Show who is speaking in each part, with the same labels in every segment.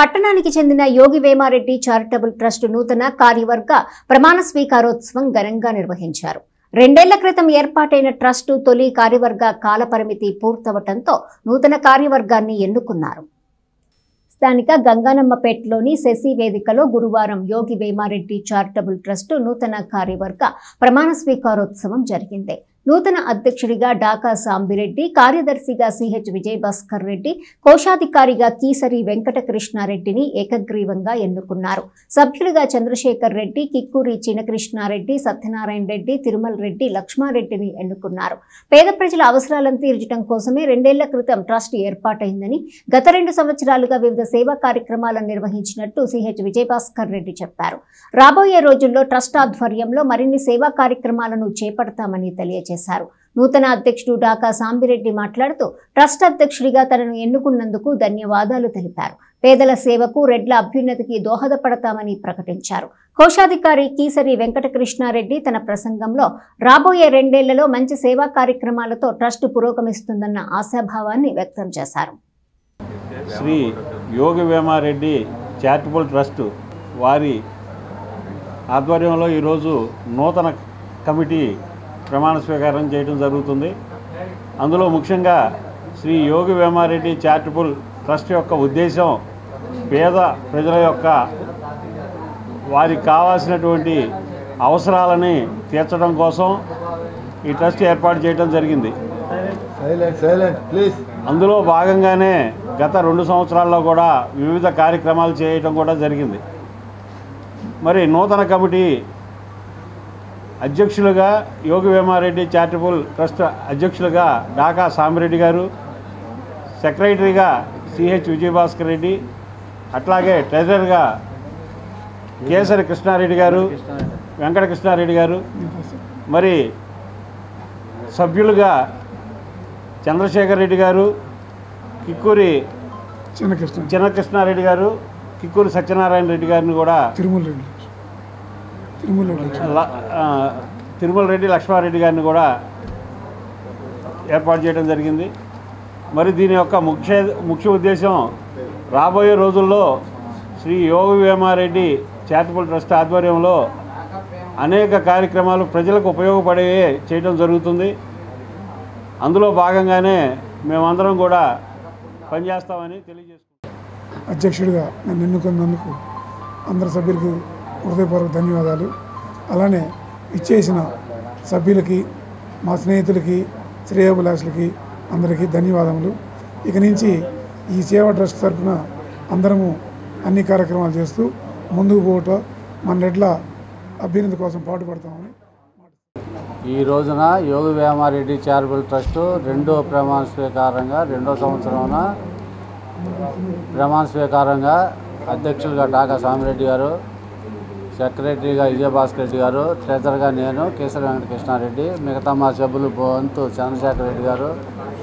Speaker 1: పట్టణానికి చెందిన యోగి Vemareddy charitable trust నూతన కార్యవర్గ ప్రమాణ స్వీకారోత్సవం ఘనంగా నిర్వహించారు. 2 ఏళ్ల క్రితం ఏర్పాటైన ట్రస్టు తొలి కార్యవర్గ కాలపరిమితి పూర్తవటంతో నూతన కార్యవర్గాన్ని ఎన్నుకున్నారు. స్థానిక గంగానమ్మపేటలోని శశి వేదికలో గురువారం యోగి వేమారెడ్డి చారిటబుల్ ట్రస్ట్ నూతన కార్యవర్గ ప్రమాణ స్వీకారోత్సవం జరిగింది. నూతన అధ్యక్షుడిగా డాకా సాంబిరెడ్డి, కార్యదర్శిగా సిహెచ్ విజయభాస్కర్ రెడ్డి, కోశాధికారిగా కీసరి వెంకటకృష్ణారెడ్డిని ఏకగ్రీవంగా ఎన్నుకున్నారు. సభ్యులుగా చంద్రశేఖర్ రెడ్డి, కిక్కూరి చినకృష్ణారెడ్డి, సత్యనారాయణ రెడ్డి, తిరుమల రెడ్డి, లక్ష్మారెడ్డిని ఎన్నుకున్నారు. పేద ప్రజల అవసరాలను తీర్చడం కోసమే 2 ఏళ్ల క్రితం ట్రస్ట్ ఏర్పాటైందని, గత 2 సంవత్సరాలుగా వివిధ సేవా కార్యక్రమాలను నిర్వహించినట్టు సిహెచ్ విజయభాస్కర్ రెడ్డి చెప్పారు. రాబోయే రోజుల్లో ట్రస్ట్ ఆధ్వర్యంలో మరిన్ని సేవా కార్యక్రమాలను చేపడతామని తెలియజేశారు. నూతన అధ్యక్షుడు డాకా సాంబిరెడ్డి మాట్లాడుతూ ట్రస్ట్ అధ్యక్షుడిగా తనను ఎన్నుకున్నందుకు ధన్యవాదాలు తెలిపారు. పేదల సేవకు, రెడ్ల అభ్యున్నతికి దోహదపడతామని ప్రకటించారు. కోశాధికారి కీసరి వెంకటకృష్ణారెడ్డి తన ప్రసంగంలో రాబోయే 2 ఏళ్లలో మంచి సేవా కార్యక్రమాలతో ట్రస్ట్ పురోగమిస్తుందన్న ఆశాభావాన్ని వ్యక్తం చేశారు.
Speaker 2: శ్రీ యోగి వేమారెడ్డి చారిటబుల్ ట్రస్ట్ వారి ఆధ్వర్యంలో ఈరోజు నూతన కమిటీ ప్రమాణ స్వీకారం చేయడం జరుగుతుంది. అందులో ముఖ్యంగా శ్రీ యోగి వేమారెడ్డి చారిటబుల్ ట్రస్ట్ యొక్క ఉద్దేశం పేద ప్రజల యొక్క వారికి కావాల్సినటువంటి అవసరాలని తీర్చడం కోసం ఈ ట్రస్ట్ ఏర్పాటు చేయడం జరిగింది. అందులో భాగంగానే గత 2 సంవత్సరాల్లో కూడా వివిధ కార్యక్రమాలు చేయడం కూడా జరిగింది. మరి నూతన కమిటీ అధ్యక్షులుగా యోగి వేమారెడ్డి చారిటబుల్ ట్రస్ట్ అధ్యక్షులుగా డాకా సాంబిరెడ్డి గారు, సెక్రటరీగా సిహెచ్ విజయభాస్కర్ రెడ్డి, అట్లాగే ట్రెజరర్గా కేసరి కృష్ణారెడ్డి గారు, వెంకటకృష్ణారెడ్డి గారు, మరి సభ్యులుగా చంద్రశేఖర్ రెడ్డి గారు, కిక్కూరి చినకృష్ణారెడ్డి గారు, కిక్కూరి సత్యనారాయణ రెడ్డి గారిని కూడా తిరుమల రెడ్డి, లక్ష్మారెడ్డి గారిని కూడా ఏర్పాటు చేయడం జరిగింది. మరి దీని యొక్క ముఖ్య ఉద్దేశం రాబోయే రోజుల్లో శ్రీ యోగి వేమారెడ్డి చారిటబుల్ ట్రస్ట్ ఆధ్వర్యంలో అనేక కార్యక్రమాలు ప్రజలకు ఉపయోగపడే చేయడం జరుగుతుంది. అందులో భాగంగానే మేమందరం కూడా పనిచేస్తామని తెలియజేస్తున్నాం.
Speaker 3: అధ్యక్షుడిగా నన్ను ఎన్నుకున్నందుకు అందరి సభ్యులకు హృదయపూర్వక ధన్యవాదాలు. అలానే ఇచ్చేసిన సభ్యులకి, మా స్నేహితులకి, శ్రేయోభిలాషులకి అందరికీ ధన్యవాదములు. ఇక నుంచి ఈ సేవా ట్రస్ట్ తరఫున అందరము అన్ని కార్యక్రమాలు చేస్తూ ముందుకు పోవటం, మన రెడ్ల అభ్యున్నతి కోసం పాటుపడతామని.
Speaker 4: ఈ రోజున యోగి వేమారెడ్డి చారిటబుల్ ట్రస్టు 2వ ప్రమాణ స్వీకారంగా 2వ సంవత్సరాన ప్రమాణ స్వీకారంగా అధ్యక్షులుగా డాకా సామిరెడ్డి గారు, సెక్రటరీగా విజయభాస్కర్ రెడ్డి గారు, ట్రెజరర్గా నేను కేసరి వెంకటకృష్ణారెడ్డి, మిగతా మా సభ్యులు బొంతు చంద్రశేఖర్ రెడ్డి గారు,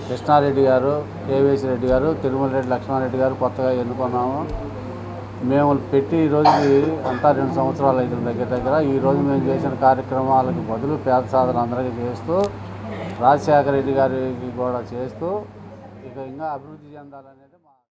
Speaker 4: కృష్ణారెడ్డి గారు, కేవీఎస్ రెడ్డి గారు, తిరుమల రెడ్డి, లక్ష్మారెడ్డి గారు కొత్తగా ఎన్నుకున్నాము. మేము పెట్టి ఈరోజుకి అంతా 2 సంవత్సరాలు అవుతుంది దగ్గర. ఈరోజు మేము చేసిన కార్యక్రమాలకు బదులు పేద సాధన అందరికీ చేస్తూ, రాజశేఖర రెడ్డి గారికి కూడా చేస్తూ ఇక ఇంకా అభివృద్ధి చెందాలనేది